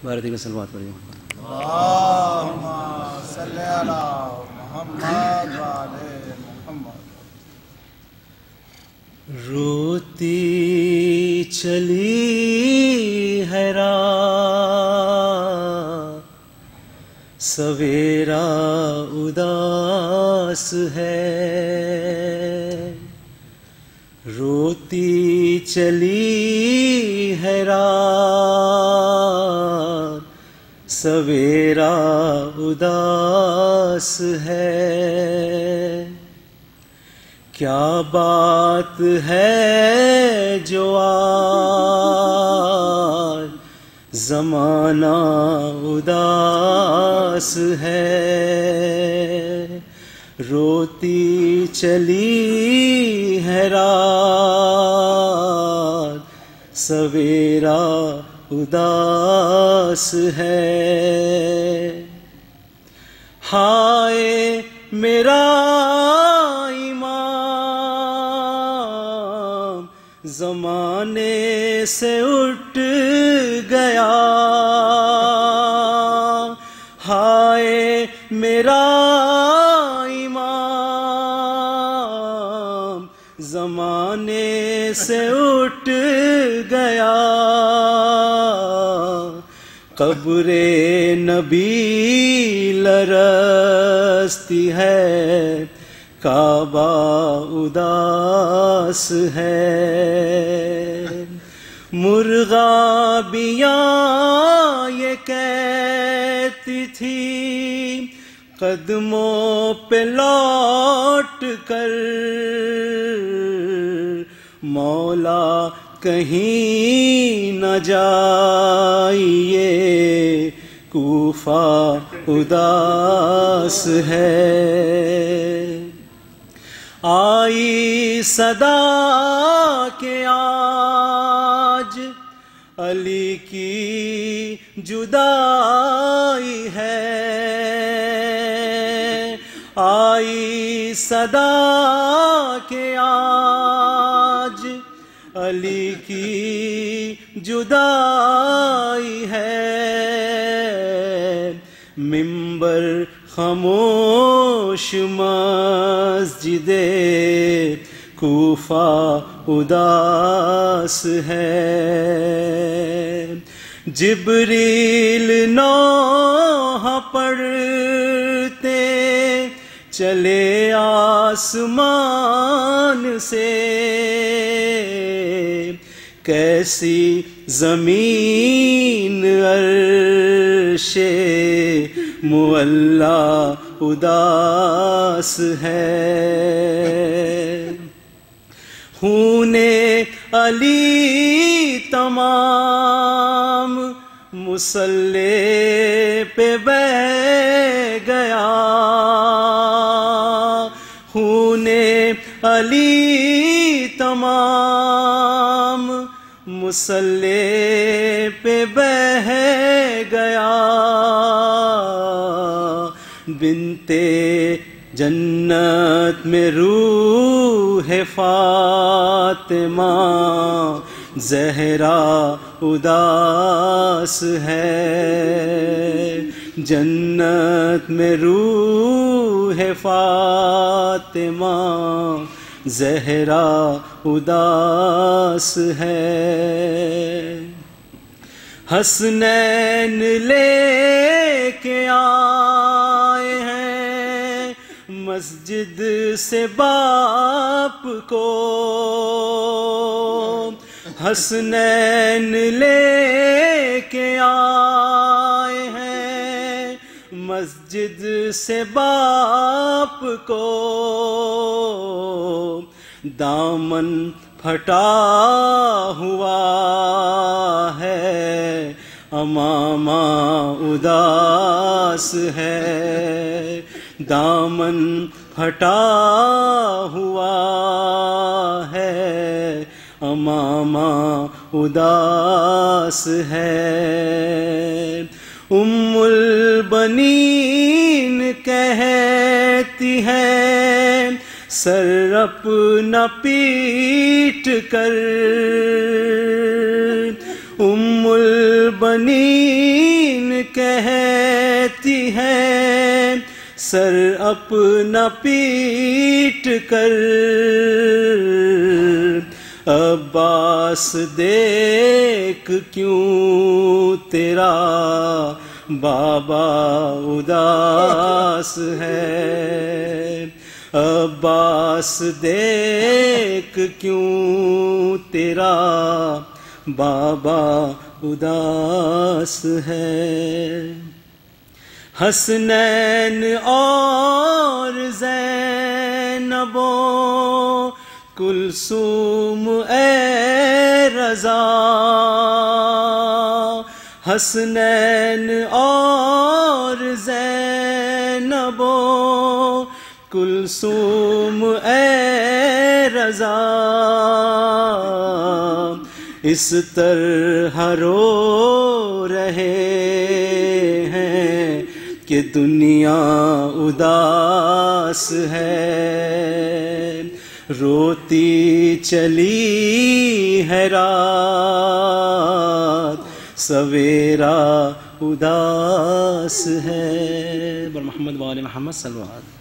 بارے سلوات پڑھیے. اللہم صلی علی محمد وعلی محمد. روتی چلی ہے رات، سویرا اداس ہے. روتی چلی ہے رات، سویرا اداس ہے. کیا بات ہے جو آج زمانہ اداس ہے. روتی چلی ہے رات، سویرا اداس ہے. ہائے میرا امام زمانے سے اٹھ گیا. ہائے میرا امام زمانے سے اٹھ گیا. قبر نبی لرزتی ہے، کعبہ اداس ہے. مرغابیاں یہ کہتی تھی قدموں پہ لوٹ کر، مولا کہیں نہ جائیے کوفہ اداس ہے. آئی صدا کہ آج علی کی جدائی ہے. آئی صدا کہ آج علی کی جدائی ہے. ممبر خاموش مسجد کوفہ اداس ہے. جبریل نوح پڑھتے چلے آسمان سے، کیسی زمین عرش معلا اداس ہے. خون علی تمام مصلی پہ بہہ گیا. خون علی تمام مصلی پہ بہہ گیا. بنت جنت میں روح فاطمہ زہرا اداس ہے. جنت میں روح فاطمہ زہرا اداس ہے. حسنین لے کے آئے ہیں مسجد سے باپ کو. حسنین لے کے آئے ہیں مسجد سے باپ کو. دامن پھٹا ہوا ہے، امامہ اداس ہے. دامن پھٹا ہوا ہے، امامہ اداس ہے. ام البنین کہتی ہے سر اپنا پیٹ کر. ام البنین کہتی ہے سر اپنا پیٹ کر، عباس دیکھ کیوں تیرا بابا اداس ہے، عباس دیکھ کیوں تیرا بابا اداس ہے۔ حسنین اور زینب و کلثوم اے رضا، حسنین اور زینب و کلثوم اے رضا، اس طرح رو رہے ہیں کہ دنیا اداس ہے، روتی چلی ہے رات سویرا اداس ہے۔ بر محمد و آل محمد صلی اللہ علیہ وسلم۔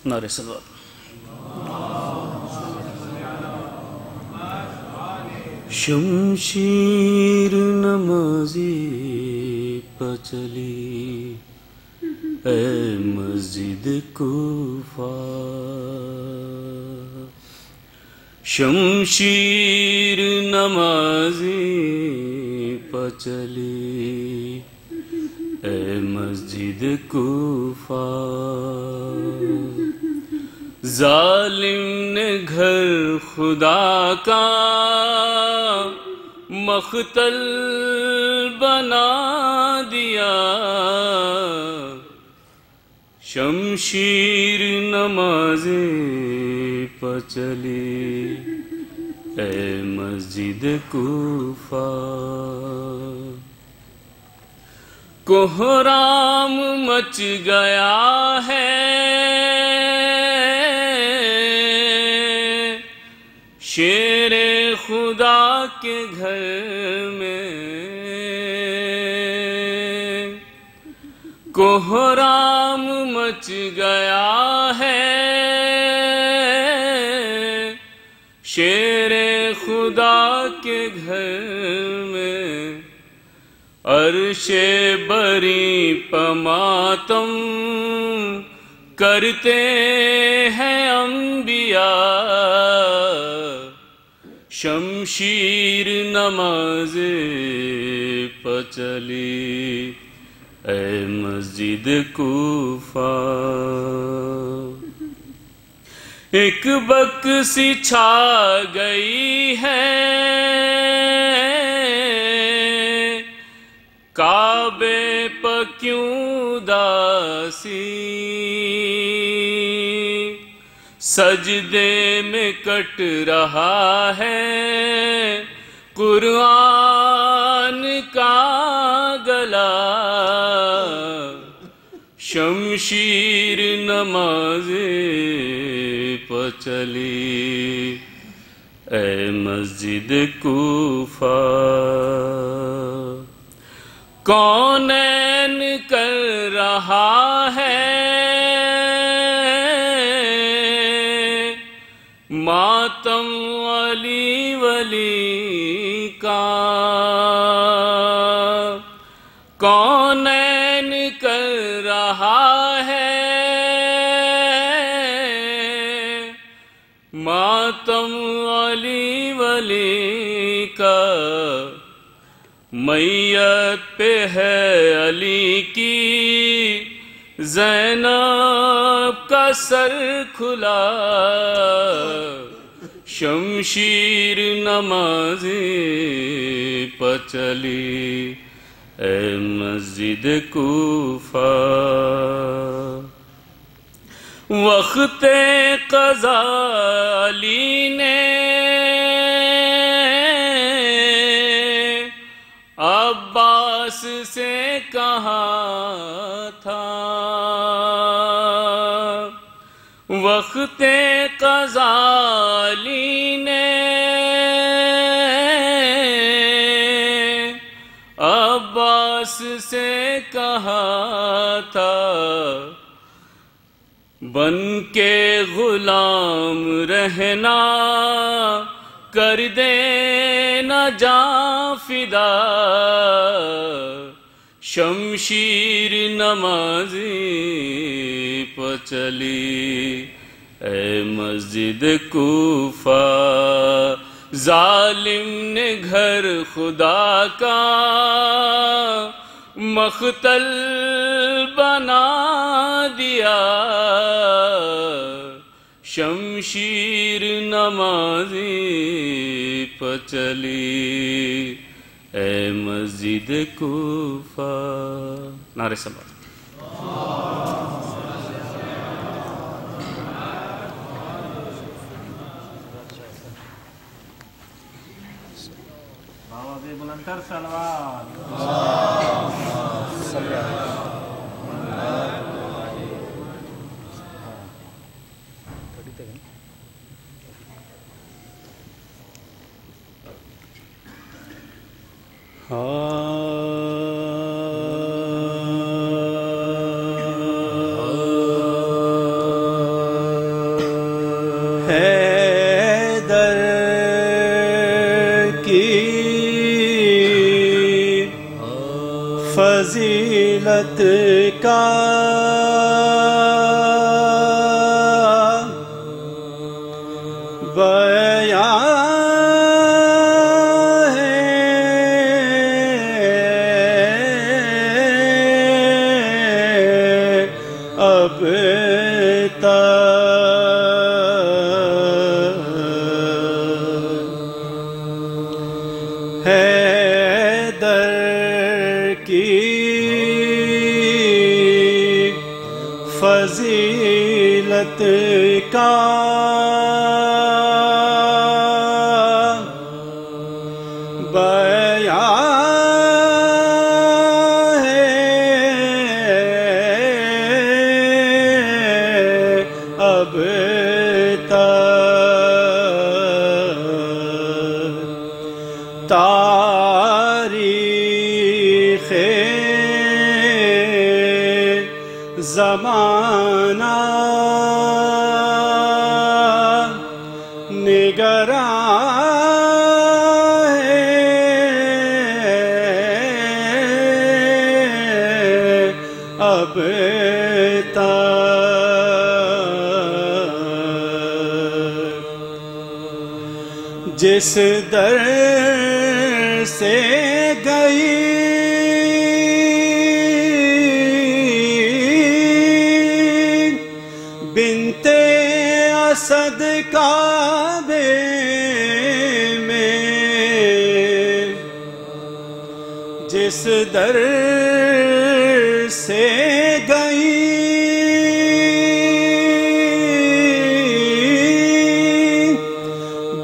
نعرہ صلوات۔ شمشیر نمازی پچلی اے مسجد کوفہ، شمشیر نمازی پچلی اے مسجد کوفہ، ظالم نے گھر خدا کا مقتل بنا دیا، شمشیر نمازیں پچلی اے مسجد کوفہ، کوہرام مچ گیا ہے شیر خدا کے گھر میں، کوہرام مچ گیا ہے شیر خدا کے گھر میں، عرش بری پماتم کرتے ہیں انبیاء، شمشیر نمازیں پچلی اے مسجد کوفہ، ایک بکسی چھا گئی ہے کعبے پہ کیوں اداسی، سجدے میں کٹ رہا ہے قرآن کا گلا، شمشیر نمازیں پچلی اے مسجد کوفہ، کونین کر رہا ہے ماتم علی ولی کا، کونین کر رہا ہے ماتم علی ولی کا، میت پہ ہے علی کی زینب کا سر کھلا، شمشیر نمازیں پچلی اے مسجد کوفہ، وقت قضا علی نے عباس سے کہا تھا، تخت غزالی نے عباس سے کہا تھا بن کے غلام رہنا کر دینا جا فدا شمشیر نمازی پہ چلی اے مسجد کوفہ ظالم نے گھر خدا کا مقتل بنا دیا شمشیر نمازی پہ چلی اے مسجد کوفہ. نعرہ صلوات. بلند کر صلوات. حیدر کی فضیلت کا حیدر کی فضیلت کا بیان ہے اب تاریخ زمانہ نگراں ہے اب جس در سے گئی بنت اسد کعبے میں جس در سے گئی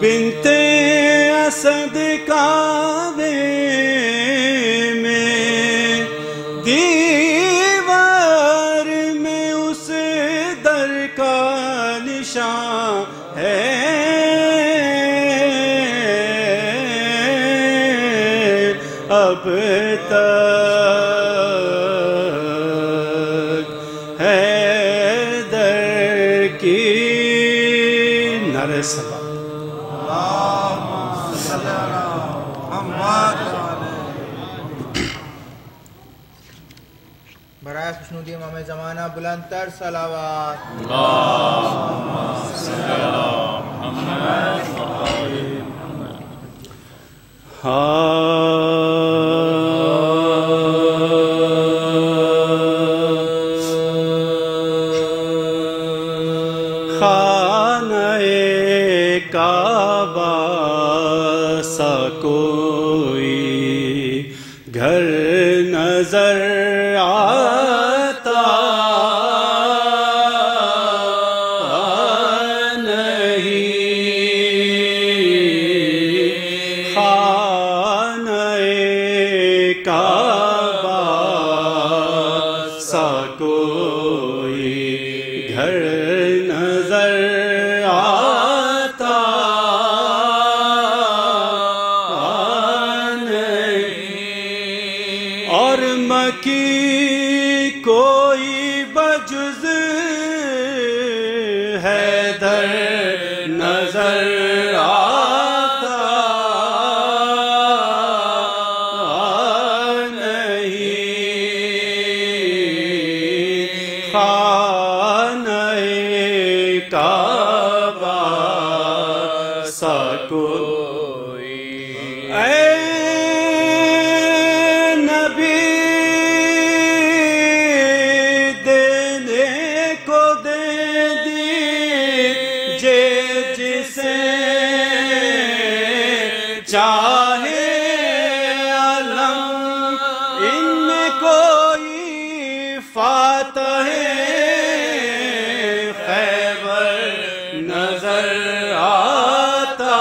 بنت اسد کعبے میں دیوار میں اس در کا نشان ہے اب تک حیدر کی. نعرہ صلوات. برائے خوشنودی امام زمانہ بلند تر صلوات. خانہ کعبہ سا کوئی گھر نظر آتا نہیں. خانہ کعبہ سا کوئی گھر نظر حیدر نظر آتا نہیں، خانہ کعبہ سا کوئی اے نبی دینے کو دے دیجے جسے چاہے علم ان کوئی فاتح خیبر نظر آتا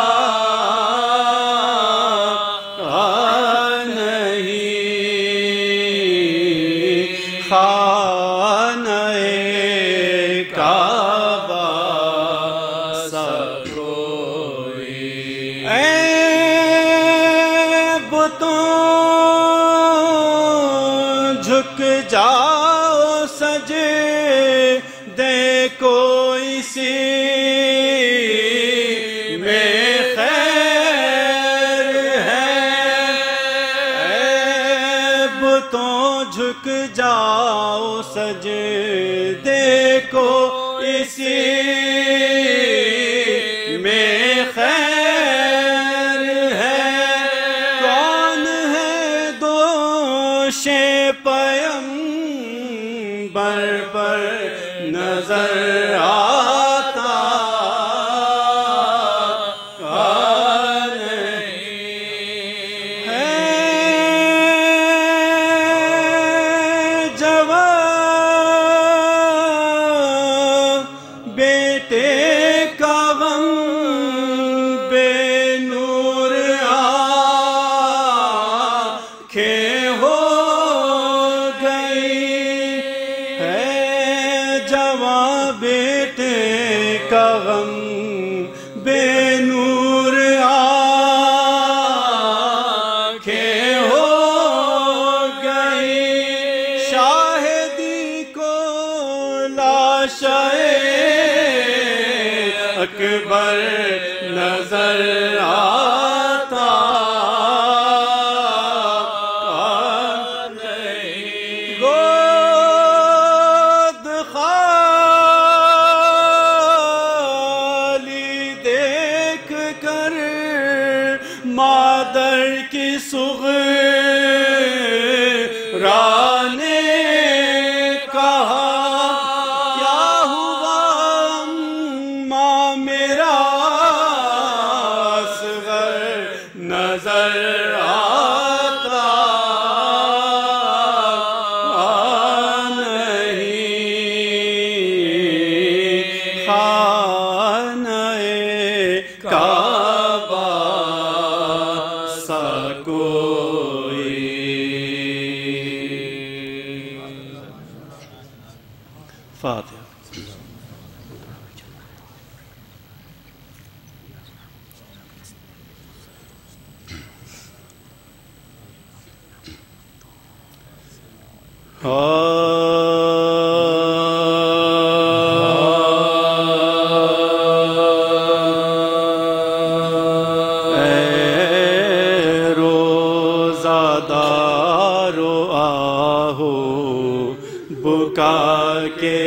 نہیں، خانہ کعبہ سا کوئی اے بتوں جھک جاؤ سجدے کو اسی میں خیر ہے، اے بتوں جھک جاؤ سجدے کو اسی میں خیر ہے، کون ہے دوش پیمبر پر نظر آتا نہیں، ہے جوان بیٹے کا غم بے نور آنکھیں ہو گئی، ہے جوان بیٹے کا غم بے نور آنکھیں ہو گئی، شاہدی کو لاشے اکبر نظر آتا نہیں، گود خالی دیکھ کر مادر کی صغرا نے کہا کیا ہوا اماں میرا اصغر نظر آتا نہیں، خانہ کعبہ سا کوئی فاتحہ اے روزہ دارو آہو بکا کے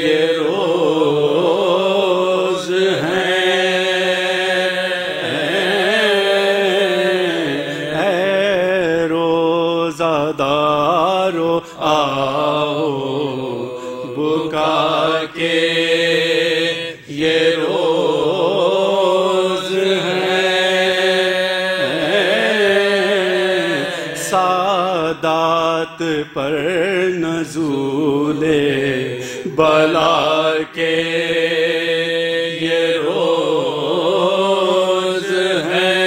یہ روز اے روزہ دارو آہو بکا کے یہ روز سادات پر نزول بلا کے یہ روز ہے،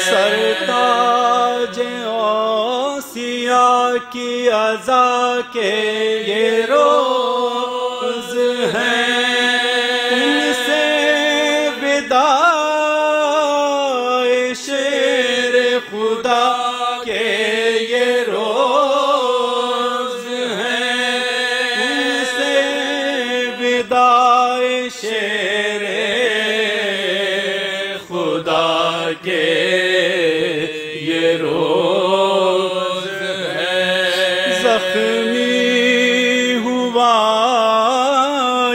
سرتاج اوصیاء کی عزا کے یہ روز ہے، ان سے وداع شیر خدا کے یہ روز ہے، ان سے خدائے شیر خدا کے یہ روز ہے، زخمی ہوا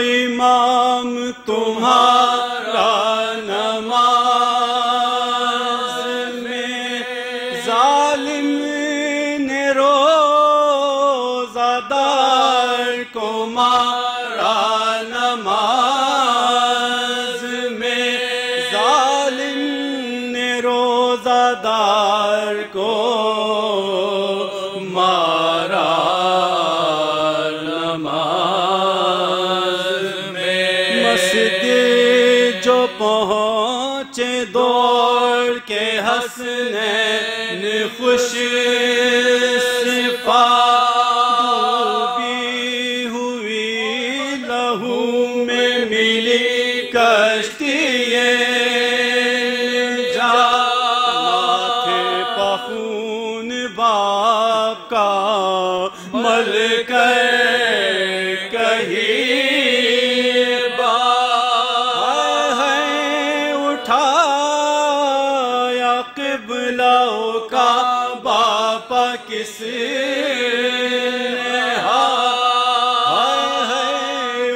امام تمہارا نماز میں، ظالم نے روزہ دار کو مارا نماز میں، ظالم نے روزہ دار کو مارا نماز میں، مسجد جو پہنچے دوڑ کے حسنین خوش صفات، ڈوبی ہوئی لہو میں ملی کشتی جا، ماتھے پخون باپ کا مل کر کہیں کا باپا کس نے ہے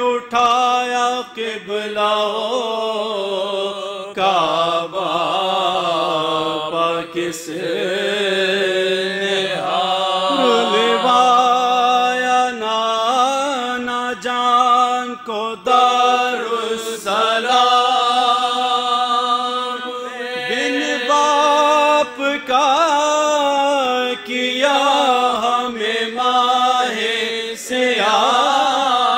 اٹھایا قبلہ کا باپا کس نے رلوایا نانا جان کو دارالسلام، بن باپ کا کیا ہمیں ماہ سیام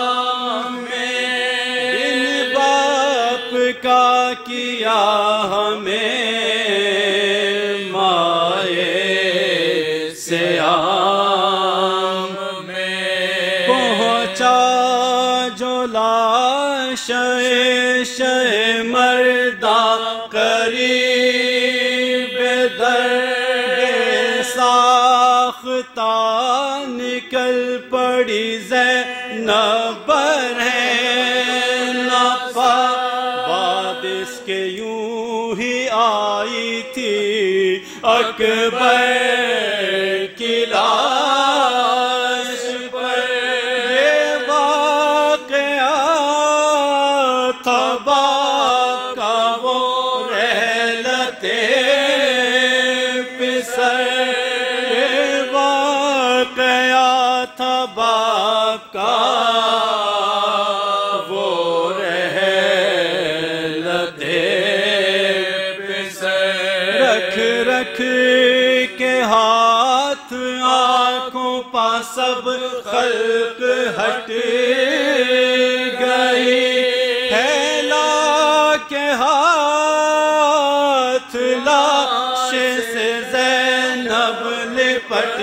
میں، بن باپ کا کیا ہمیں ماہ سیام میں، پہنچا جو لاش شہ مردہ قریب در ساختہ، نکل پڑی زینب برہنہ پر، بعد اس کے یوں ہی آئی تھی اکبر کی لاش پر، یہ واقعہ تھا باپ کا وہ رحلتے پسر، تھا باپ کا وہ رحلتے پسر، رکھ رکھ کے ہاتھ آنکھوں پا سب خلق ہٹ گئی، پھیلا کے ہاتھ لاش سے زینب لپٹ